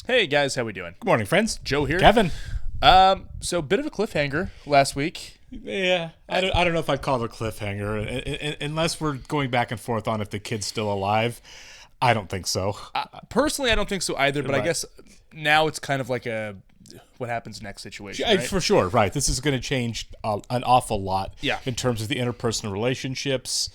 Hey guys, how we doing? Good morning, friends. Joe here. Kevin. So bit of a cliffhanger last week. Yeah, I don't know if I'd call it a cliffhanger, unless we're going back and forth on if the kid's still alive. I don't think so. Personally, I don't think so either, but I Right. guess now it's kind of like a what happens next situation, right? For sure, right. This is going to change an awful lot Yeah. in terms of the interpersonal relationships,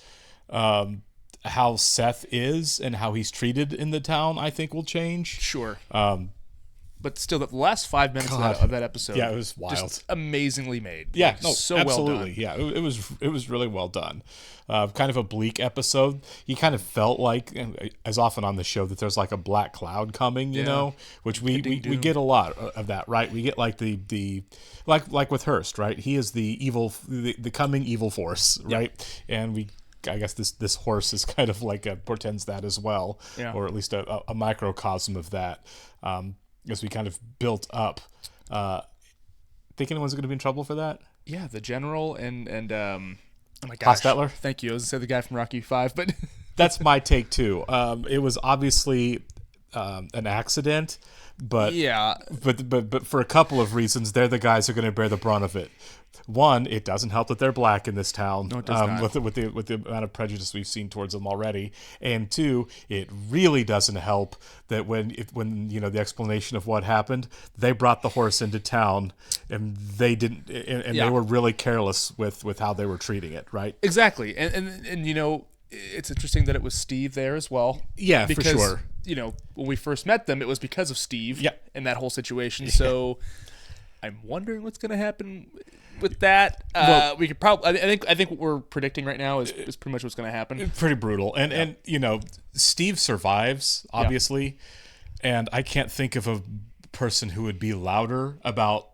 how Seth is and how he's treated in the town, I think will change. Sure. But still, the last 5 minutes of that episode, Yeah, it was wild. just amazingly made. Yeah, Like, no, so absolutely. well done. Yeah, it was really well done. Kind of a bleak episode. You kind of felt like, as often on the show, that there's like a black cloud coming. You know, which we get a lot of that, right? We get like the like with Hearst, right? He is the evil, the coming evil force, right? And I guess this horse is kind of like portends that as well, or at least a microcosm of that. As we kind of built up. Think anyone's going to be in trouble for that? Yeah, the general and oh my gosh, Hostetler? Thank you. I was gonna say the guy from Rocky 5, but That's my take too. It was obviously an accident, but yeah, but for a couple of reasons, they're the guys who are going to bear the brunt of it. One, it doesn't help that they're black in this town. No, it does not. With the amount of prejudice we've seen towards them already. And two, it really doesn't help that when the explanation of what happened, they brought the horse into town, and they didn't, and they were really careless with how they were treating it. Right? exactly. And it's interesting that it was Steve there as well. Yeah, because, for sure. When we first met them, it was because of Steve. Yeah. And that whole situation. So I'm wondering what's going to happen with that. We could probably. I think what we're predicting right now is pretty much what's going to happen. Pretty brutal. And Steve survives, obviously, and I can't think of a person who would be louder about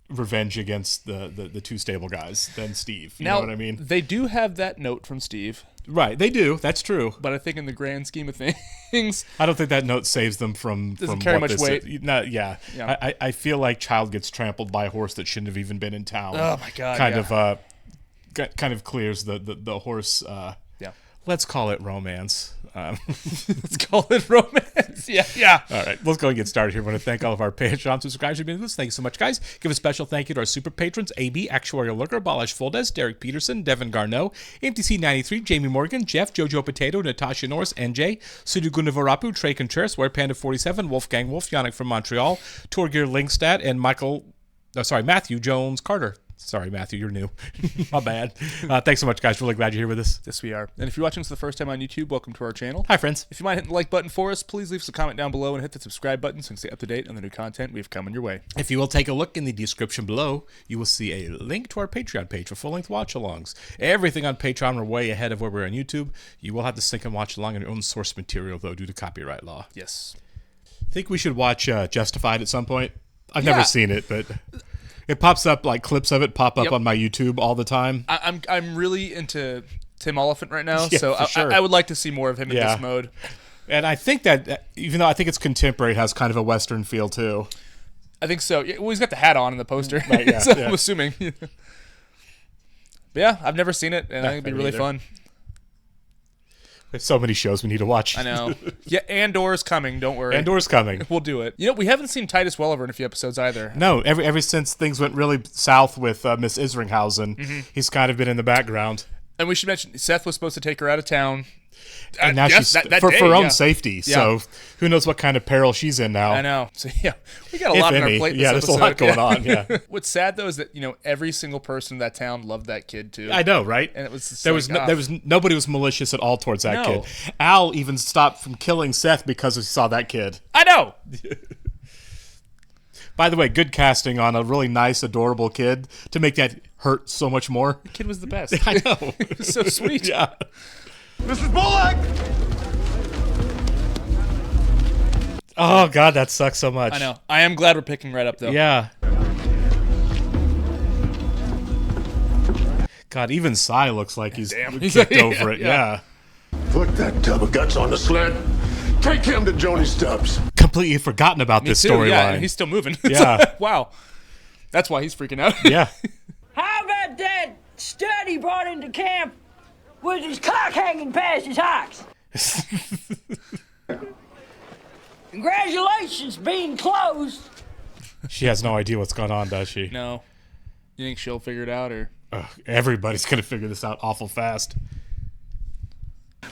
revenge against the two stable guys than Steve. You know what I mean? They do have that note from Steve, Right, they do. That's true. but I think in the grand scheme of things, I don't think that note saves them from Doesn't carry what much this weight. is. No, yeah. Yeah. I feel like Child gets trampled by a horse that shouldn't have even been in town. Oh my God, Kind of clears the horse. yeah. Let's call it romance. Let's call it romance. Yeah. All right, let's go and get started here. I want to thank all of our Patreon subscribers who've been with us. Thank you so much, guys. Give a special thank you to our super patrons, AB, Actuarial Lurker, Balash Fuldez, Derek Peterson, Devin Garneau, MTC93, Jamie Morgan, Jeff, Jojo Potato, Natasha Norris, NJ, Sudu Gunavarapu, Trey Contreras, Werepanda47, Wolfgang Wolf, Yannick from Montreal, Torgear Linkstad, and Matthew Jones Carter. Sorry, Matthew, you're new. My bad. Thanks so much, guys. Really glad you're here with us. Yes, we are. And if you're watching this for the first time on YouTube, welcome to our channel. Hi, friends. If you mind hitting the like button for us, please leave us a comment down below and hit the subscribe button so you can stay up to date on the new content we have coming your way. If you will take a look in the description below, you will see a link to our Patreon page for full-length watch-alongs. Everything on Patreon are way ahead of where we're on YouTube. You will have to sync and watch along on your own source material, though, due to copyright law. Yes. Think we should watch Justified at some point? I've never seen it, but it pops up, like clips of it pop up on my YouTube all the time. I'm really into Tim Oliphant right now, Yeah, so for sure. I would like to see more of him in this mode. And I think that, even though I think it's contemporary, it has kind of a Western feel, too. I think so. Well, he's got the hat on in the poster, Right, yeah, so yeah. I'm assuming. But yeah, I've never seen it, and I think it'd be really fun. There's so many shows we need to watch. I know. Yeah, Andor's coming. Don't worry. Andor's coming. We'll do it. We haven't seen Titus Welliver in a few episodes either. No, ever since things went really south with Miss Isringhausen, he's kind of been in the background. And we should mention Seth was supposed to take her out of town. And now she's that for day, her own safety. Yeah. So who knows what kind of peril she's in now? I know. So yeah, we got a lot on our plate. Yeah, there's a lot going on. Yeah. What's sad though is that every single person in that town loved that kid too. I know, right? And it was just nobody was malicious at all towards that No. kid. Al even stopped from killing Seth because he saw that kid. I know. By the way, good casting on a really nice, adorable kid to make that hurt so much more. The kid was the best. I know. It was so sweet. Yeah. Mrs. Bullock! Oh God, that sucks so much. I know. I am glad we're picking right up though. Yeah. God, even Cy looks like he's kicked over it. Yeah. Put that tub of guts on the sled. Take him to Joni Stubbs. Completely forgotten about this Yeah, and storyline. he's still moving. Yeah. Wow. That's why he's freaking out. Yeah. How about that stud he brought into camp with his cock hanging past his hocks? Congratulations being closed. She has no idea what's going on, does she? No. You think she'll figure it out, or? Ugh, everybody's gonna figure this out awful fast.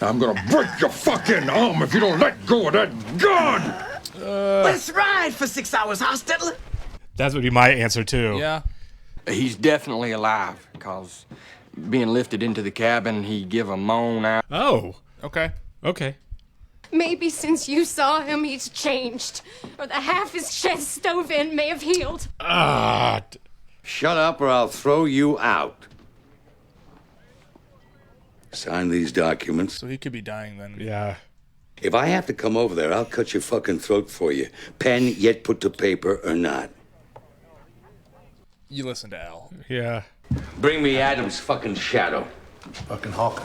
I'm gonna break your fucking arm if you don't let go of that gun! Let's ride for 6 hours, Hostetler. That would be my answer too. Yeah. He's definitely alive, cause being lifted into the cabin, he give a moan out. Oh. Okay. Okay. Maybe since you saw him, he's changed. Or the half his chest stove in may have healed. Shut up or I'll throw you out. Sign these documents. So he could be dying then. Yeah. If I have to come over there, I'll cut your fucking throat for you. Pen yet put to paper or not. You listen to Al. Yeah. Bring me Adam's fucking shadow. Fucking Hawkeye.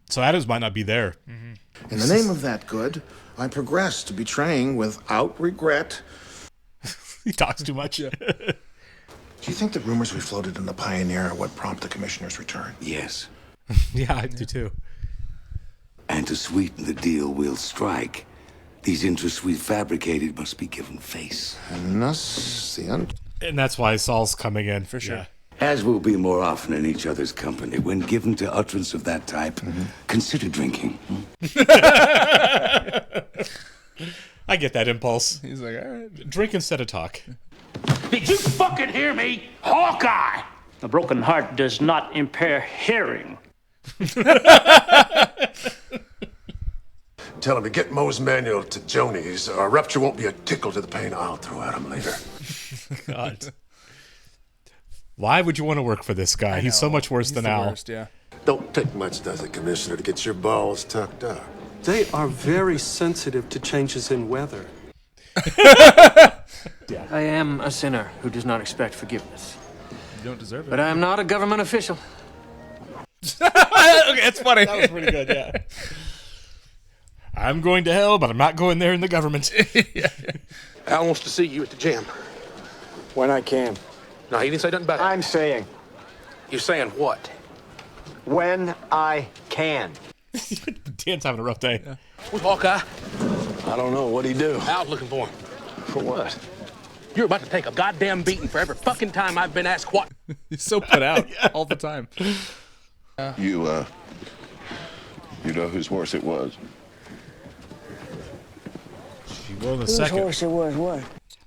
So Adams might not be there. In the name of that good, I progress to betraying without regret. He talks too much. Do you think the rumors we floated in the Pioneer are what prompt the commissioner's return? Yes. Yeah, I do too. And to sweeten the deal we'll strike, these interests we've fabricated must be given face. And thus, the end. And that's why Saul's coming in. For sure. As we'll be more often in each other's company, when given to utterance of that type, consider drinking. I get that impulse. He's like, all right. Drink instead of talk. Did you fucking hear me? Hawkeye! A broken heart does not impair hearing. Tell him to get Moe's manual to Joni's. A rupture won't be a tickle to the pain I'll throw at him later. God. Why would you want to work for this guy? He's so much worse He's than the Al. worst, yeah. Don't take much, does it, Commissioner, to get your balls tucked up? They are very sensitive to changes in weather. I am a sinner who does not expect forgiveness. You don't deserve it. But I am not a government official. Okay, it's funny. That was pretty good, yeah. I'm going to hell, but I'm not going there in the government. Al wants to see you at the gym. When I can. No, he didn't say nothing about it. I'm saying, You're saying what? when I can. Dan's having a rough day. With Hawkeye? I don't know. What'd he do? Al's looking for him. For what? You're about to take a goddamn beating for every fucking time I've been asked what. He's so put out all the time. You know whose horse it was? She will in a Whose second. horse it was what?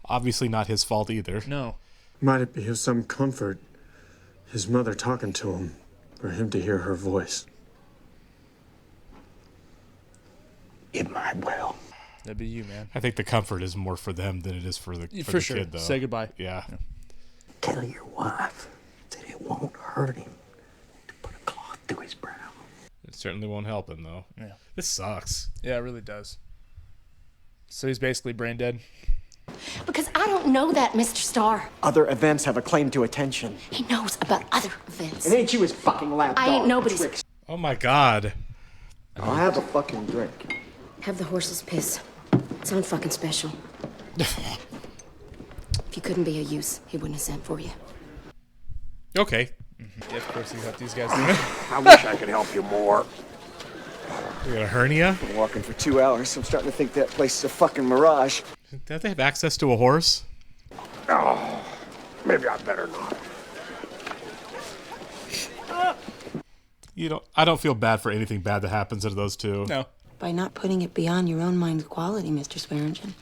Obviously not his fault either. No. Might it be of some comfort, his mother talking to him, or him to hear her voice? It might well. That'd be you, man. I think the comfort is more for them than it is for the For sure. kid, though. Say goodbye. Yeah. Tell your wife that it won't hurt him to put a cloth through his brow. It certainly won't help him, though. Yeah. This sucks. Yeah, it really does. So he's basically brain dead. Because I don't know that, Mr. Starr. Other events have a claim to attention. He knows about other events. And ain't you his fucking lapdog? I ain't nobody's. Tricks. Oh, my God. I'll have a fucking drink. Have the horse's piss. It's on fucking special. If you couldn't be a use, he wouldn't have sent for you. Okay. Yeah, of course he got these guys. I wish I could help you more. You got a hernia? Been walking for 2 hours, so I'm starting to think that place is a fucking mirage. Don't they have access to a horse? Oh, maybe I better not. I don't feel bad for anything bad that happens to those two. No. By not putting it beyond your own mind's quality, Mr. Swearingen.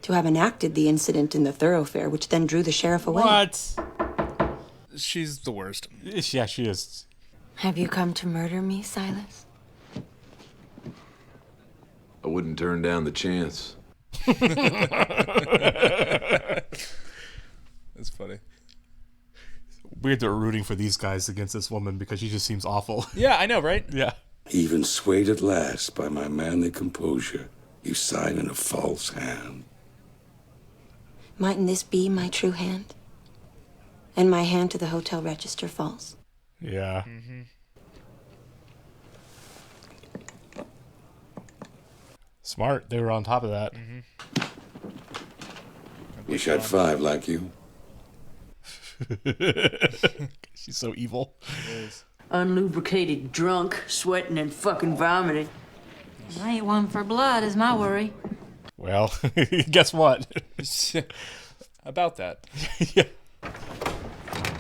To have enacted the incident in the thoroughfare, which then drew the sheriff away. What? She's the worst. Yeah, she is. Have you come to murder me, Silas? I wouldn't turn down the chance. That's funny. Weird that we're rooting for these guys against this woman because she just seems awful. Yeah, I know, right? Yeah. Even swayed at last by my manly composure, you sign in a false hand. Mightn't this be my true hand? And my hand to the hotel register false? Yeah. Smart. They were on top of that. Wish I'd 5 like you. She's so evil. Unlubricated drunk, sweating and fucking vomiting. I ain't one for blood, is my worry. Well, guess what? About that. Yeah.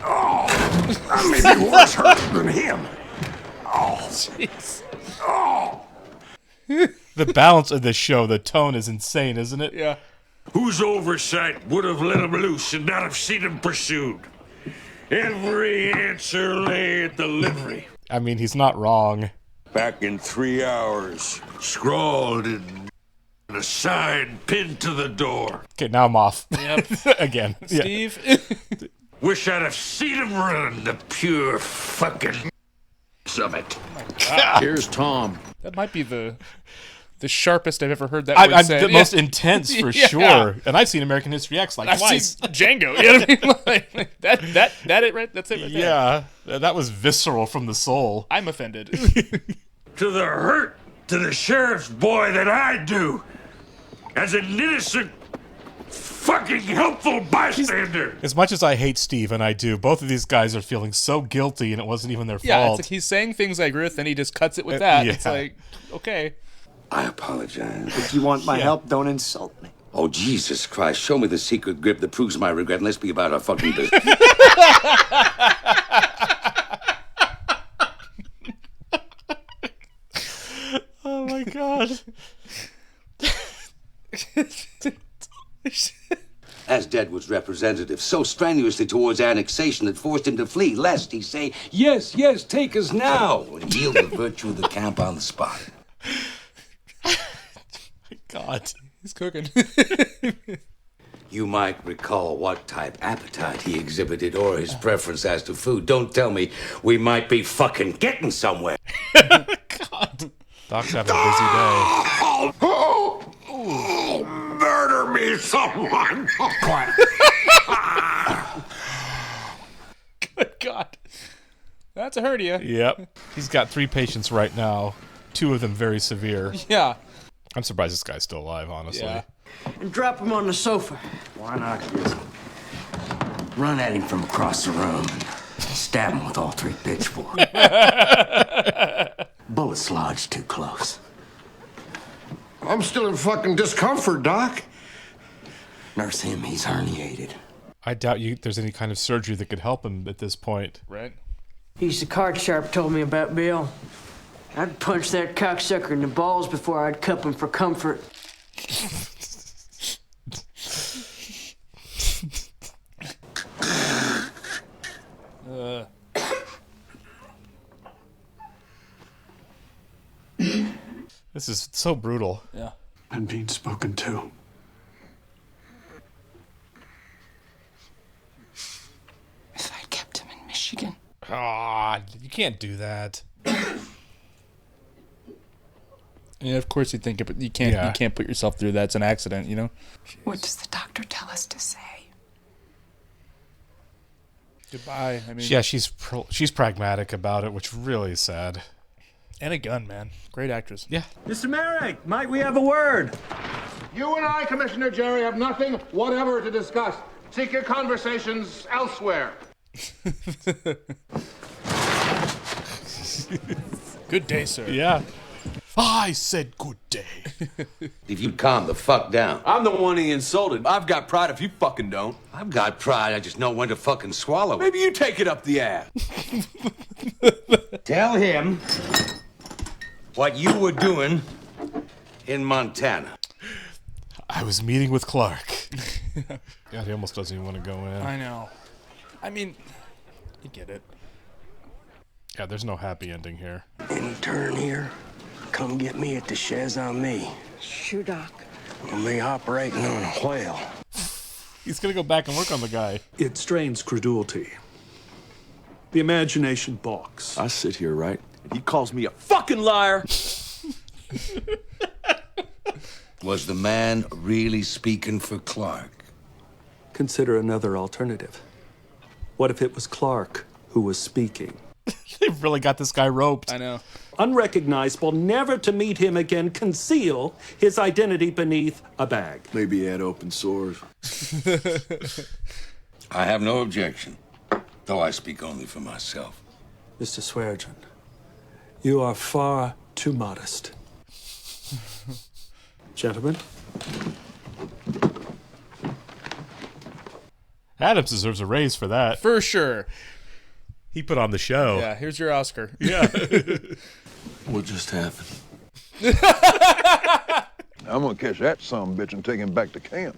Oh, I may be worse hurt than him. Oh, jeez. Oh. The balance of this show, the tone is insane, isn't it? Yeah. Whose oversight would have let him loose and not have seen him pursued? Every answer lay at the livery. I mean, he's not wrong. Back in 3 hours, scrawled in a sign pinned to the door. Okay, now I'm off. Yep. Again. Steve. Yeah. Wish I'd have seen him run, the pure fucking of it. God. Here's Tom. That might be the sharpest I've ever heard that word said. The most intense for sure. And I've seen American History X like twice. Seen Django. You know what I mean? Like, that it right? That's it right there. Yeah. That was visceral from the soul. I'm offended. To the hurt to the sheriff's boy that I do as an innocent fucking helpful bystander. As much as I hate Steve, and I do, both of these guys are feeling so guilty and it wasn't even their Yeah, fault. it's like he's saying things I agree with, then he just cuts it with that. Yeah. It's like, okay. I apologize. If you want my help, don't insult me. Oh, Jesus Christ. Show me the secret grip that proves my regret and let's be about our fucking business. Oh, my God. As Deadwood's representative, so strenuously towards annexation that forced him to flee, lest he say, yes, yes, take us now, and yield the virtue of the camp on the spot. God. He's cooking. You might recall what type appetite he exhibited or his preference as to food. Don't tell me we might be fucking getting somewhere. God. Doc's having a busy day. Oh, murder me, someone. Quiet. Good God. That's a hernia. Yep. He's got 3 patients right now. 2 of them very severe. Yeah. I'm surprised this guy's still alive, honestly. Yeah. And drop him on the sofa. Why not just run at him from across the room and stab him with all 3 pitchforks? Bullets lodged too close. I'm still in fucking discomfort, Doc. Nurse him, he's herniated. I doubt there's any kind of surgery that could help him at this point. Right. He's the card sharp told me about Bill. I'd punch that cocksucker in the balls before I'd cup him for comfort. This is so brutal. Yeah. I'm being spoken to. If I kept him in Michigan. Ah, you can't do that. Yeah, of course you think it, but you can't. Yeah. You can't put yourself through that. It's an accident, you know. What does the doctor tell us to say? Goodbye. I mean, Yeah, she's pragmatic about it, which really is sad. and a gun, man. Great actress. Yeah. Mr. Merrick, might we have a word? You and I, Commissioner Jerry, have nothing whatever to discuss. Seek your conversations elsewhere. Good day, sir. Yeah. I said good day. If you calm the fuck down. I'm the one he insulted. I've got pride if you fucking don't. I've got pride, I just know when to fucking swallow it. Maybe you take it up the ass. Tell him what you were doing in Montana. I was meeting with Clark. God, he almost doesn't even want to go in. I know. I mean, you get it. Yeah, there's no happy ending here. Intern here, come get me at the chaise on me. Sure, Doc. We'll be operating on a whale. He's gonna go back and work on the guy. It strains credulity. The imagination balks. I sit here, right? And he calls me a fucking liar. Was the man really speaking for Clark? Consider another alternative. What if it was Clark who was speaking? They've really got this guy roped. I know. Unrecognizable, never to meet him again, conceal his identity beneath a bag. Maybe he had open sores. I have no objection, though I speak only for myself. Mr. Swearengin, you are far too modest. Gentlemen. Adams deserves a raise for that. For sure. He put on the show. Yeah, here's your Oscar. Yeah. What just happened? I'm gonna catch that sumbitch and take him back to camp.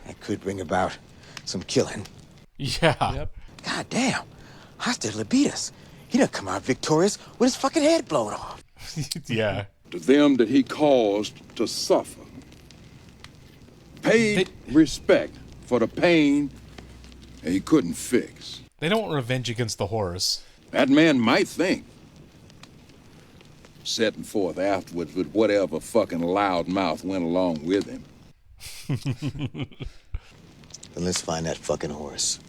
That could bring about some killing. Yeah. Yep. God damn. Hostile beat us. He done come out victorious with his fucking head blown off. Yeah. To them that he caused to suffer. Paid respect for the pain that he couldn't fix. They don't want revenge against the horse. That man might think. Setting forth afterwards with whatever fucking loudmouth went along with him. Then let's find that fucking horse.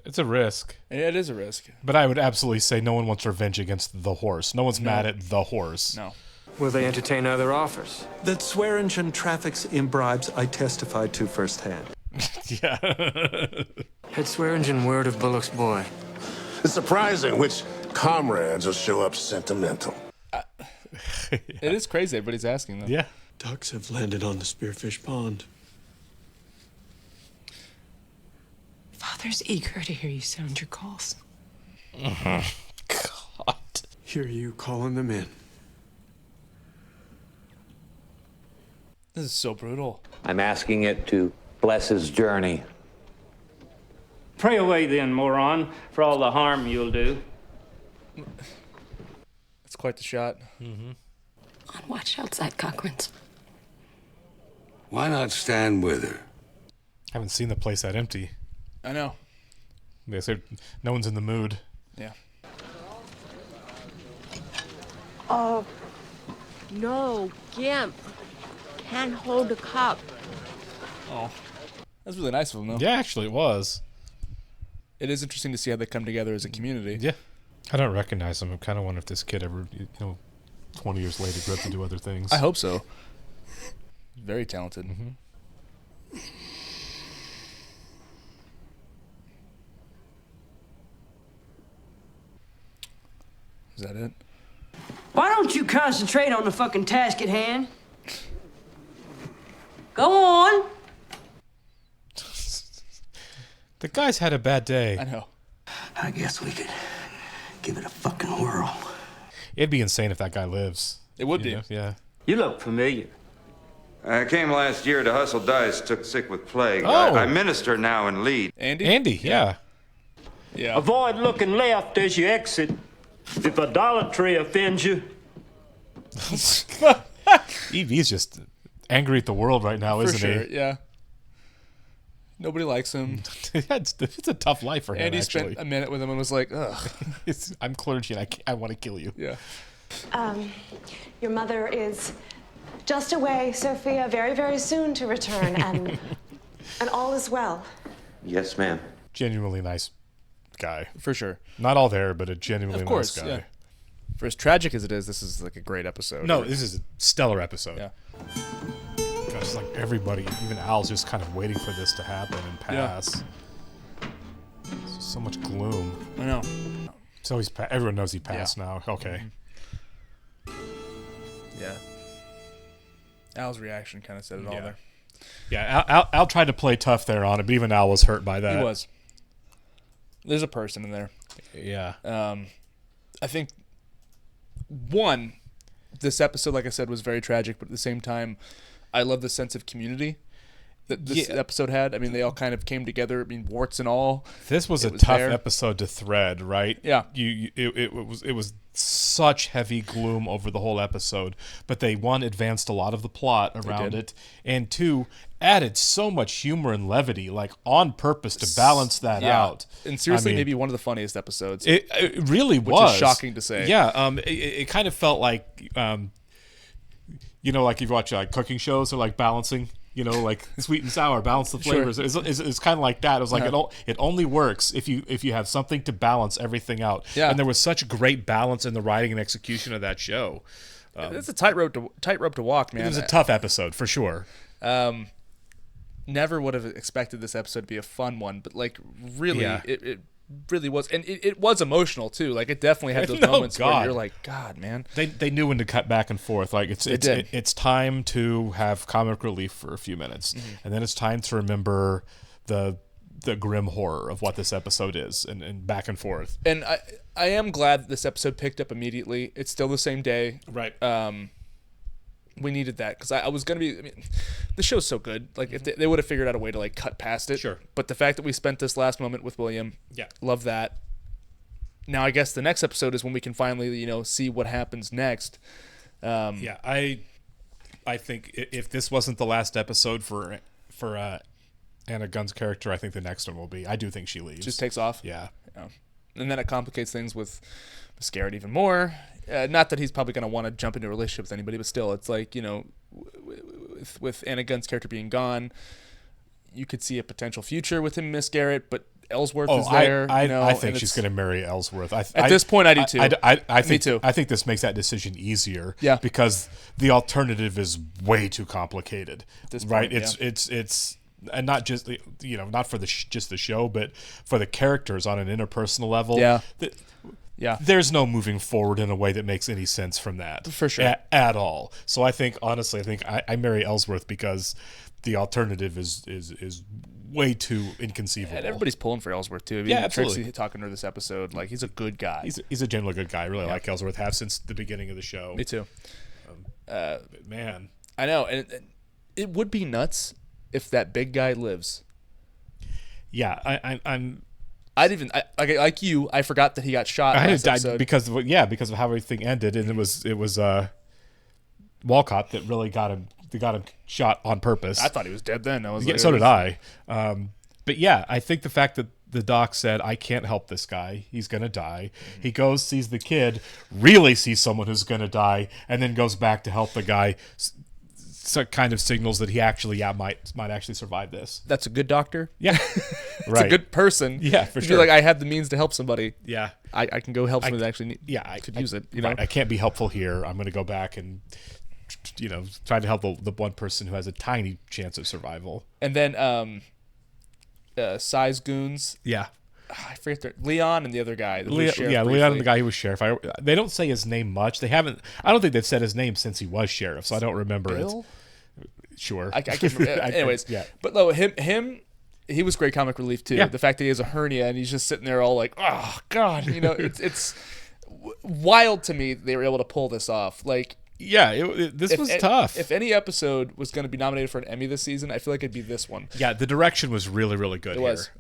It's a risk. Yeah, it is a risk. But I would absolutely say no one wants revenge against the horse. No one's mad at the horse. No. Will they entertain other offers? That Swearingen traffics in bribes I testified to firsthand. Yeah. Had Swearingen word of Bullock's boy? It's surprising which comrades will show up sentimental. It is crazy. Everybody's asking them. Yeah. Ducks have landed on the Spearfish Pond. Father's eager to hear you sound your calls. God. Hear you calling them in. This is so brutal. I'm asking it to bless his journey. Pray away then, moron, for all the harm you'll do. It's quite the shot. On watch outside Cochran's. Why not stand with her? Haven't seen the place that empty. I know. They said no one's in the mood. Yeah. Oh, no, Gimp. Can't hold a cup. Oh. That's really nice of them, though. Yeah, actually, it was. It is interesting to see how they come together as a community. Yeah. I don't recognize him. I kind of wonder if this kid ever, 20 years later grew up to do other things. I hope so. Very talented. Mm-hmm. Is that it? Why don't you concentrate on the fucking task at hand? Go on. The guy's had a bad day. I know. I guess we could give it a fucking whirl. It'd be insane if that guy lives. It would be. Know? Yeah. You look familiar. I came last year to hustle dice, took sick with plague. Oh. I minister now in Lead. Andy? Yeah. Yeah. Avoid looking left as you exit. If idolatry offends you. EV's just angry at the world right now, For isn't sure, he? yeah. Nobody likes him. It's a tough life for him, Andy actually. spent a minute with him and was like, ugh. I'm clergy and I want to kill you. Yeah. Your mother is just away, Sophia, very, very soon to return, and all is well. Yes, ma'am. Genuinely nice guy. For sure. Not all there, but a genuinely Of course, nice guy. yeah. For as tragic as it is, this is like a great episode. No, this is a stellar episode. Yeah. God, it's like everybody, even Al's just kind of waiting for this to happen and pass. So much gloom. I know. So he's everyone knows he passed now. Okay. Yeah. Al's reaction kind of said it all there. Yeah, Al tried to play tough there on it, but even Al was hurt by that. He was. There's a person in there. Yeah. I think, this episode, like I said, was very tragic, but at the same time, I love the sense of community that this episode had. I mean, they all kind of came together. I mean, warts and all. This was a tough episode to thread, right? Yeah. It was such heavy gloom over the whole episode, but they, one, advanced a lot of the plot around it, and two, added so much humor and levity, like on purpose to balance that out. And seriously, maybe one of the funniest episodes. It really which was. Is shocking to say. Yeah. It kind of felt like, like if you watch like cooking shows, they're like balancing. Like sweet and sour, balance the flavors. Sure. It's kind of like that. It was like it only works if you have something to balance everything out. Yeah. And there was such great balance in the writing and execution of that show. It's a tightrope to walk, man. It was a tough episode for sure. Never would have expected this episode to be a fun one, but like really, it really was, and it was emotional too. Like it definitely had those moments where you're like, God, man. They knew when to cut back and forth. Like it's time to have comic relief for a few minutes, and then it's time to remember the grim horror of what this episode is, and back and forth. And I am glad that this episode picked up immediately. It's still the same day, right? We needed that because I was gonna be. I mean, the show's so good. Like if they would have figured out a way to like cut past it. Sure. But the fact that we spent this last moment with William, love that. Now I guess the next episode is when we can finally see what happens next. I think if this wasn't the last episode for Anna Gunn's character, I think the next one will be. I do think she leaves. Just takes off. Yeah. And then it complicates things with Scarrett even more. Not that he's probably going to want to jump into a relationship with anybody, but still, it's like, with Anna Gunn's character being gone, you could see a potential future with him and Miss Garrett, but Ellsworth is there. I think she's going to marry Ellsworth. At this point, I do too. I think, Me too. I think this makes that decision easier. Yeah. Because the alternative is way too complicated. At this right? point, It's and not just not for just the show, but for the characters on an interpersonal level. Yeah. There's no moving forward in a way that makes any sense from that. For sure. At all. So I think I marry Ellsworth because the alternative is way too inconceivable. And everybody's pulling for Ellsworth too. I mean, absolutely. Trixie talking to her this episode, like he's a good guy. He's a genuinely good guy. I really like Ellsworth. Have since the beginning of the show. Me too. Man, I know, and it would be nuts if that big guy lives. Yeah, I'm. Like you, I forgot that he got shot. I had died because of how everything ended, and it was Walcott that really got him shot on purpose. I thought he was dead then. So did I. But yeah, I think the fact that the doc said, I can't help this guy, he's gonna die. He goes, sees the kid, really sees someone who's gonna die, and then goes back to help the guy. So kind of signals that he actually might actually survive this. That's a good doctor. Yeah. It's a good person. Yeah, for sure. Feel like I have the means to help somebody. Yeah. I can go help somebody that actually could use it. I can't be helpful here. I'm going to go back and try to help the one person who has a tiny chance of survival. And then Size Goons. Yeah. I forget Leon and the other guy. Leon and the guy who was sheriff. They don't say his name much. I don't think they've said his name since he was sheriff, so I don't remember Bill? it. Sure. I can't remember. Anyways, but no, him, he was great comic relief too. Yeah. The fact that he has a hernia and he's just sitting there all like, oh God, it's wild to me they were able to pull this off. Like, this was tough. If any episode was going to be nominated for an Emmy this season, I feel like it'd be this one. Yeah, the direction was really, really good. It was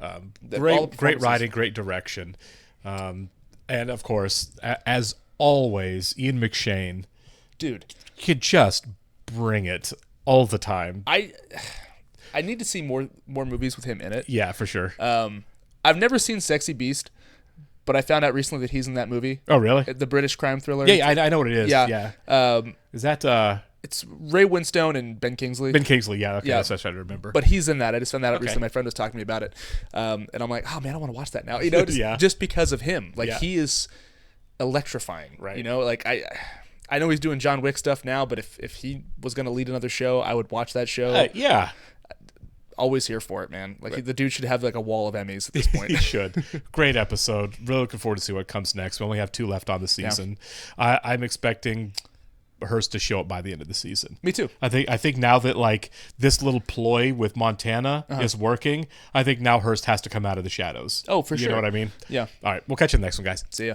great writing, great direction, and of course, as always, Ian McShane, dude, could just bring it all the time. I need to see more movies with him in it. Yeah, for sure. I've never seen Sexy Beast, but I found out recently that he's in that movie. Oh, really? The British crime thriller. Yeah, I know what it is. Yeah. Is that it's Ray Winstone and Ben Kingsley. Ben Kingsley, yeah. Okay, that's what I was trying to remember. But he's in that. I just found that out recently. My friend was talking to me about it, and I'm like, oh man, I want to watch that now. Just because of him. Like he is electrifying. Right. Like I know he's doing John Wick stuff now, but if he was going to lead another show, I would watch that show. Yeah. Always here for it, man. Like the dude should have like a wall of Emmys at this point. He should. Great episode. Really looking forward to see what comes next. We only have 2 left on the season. Yeah. I'm expecting Hearst to show up by the end of the season. Me too. I think now that like this little ploy with Montana is working, I think now Hearst has to come out of the shadows. Oh, for sure. You know what I mean? Yeah. All right. We'll catch you in the next one, guys. See ya.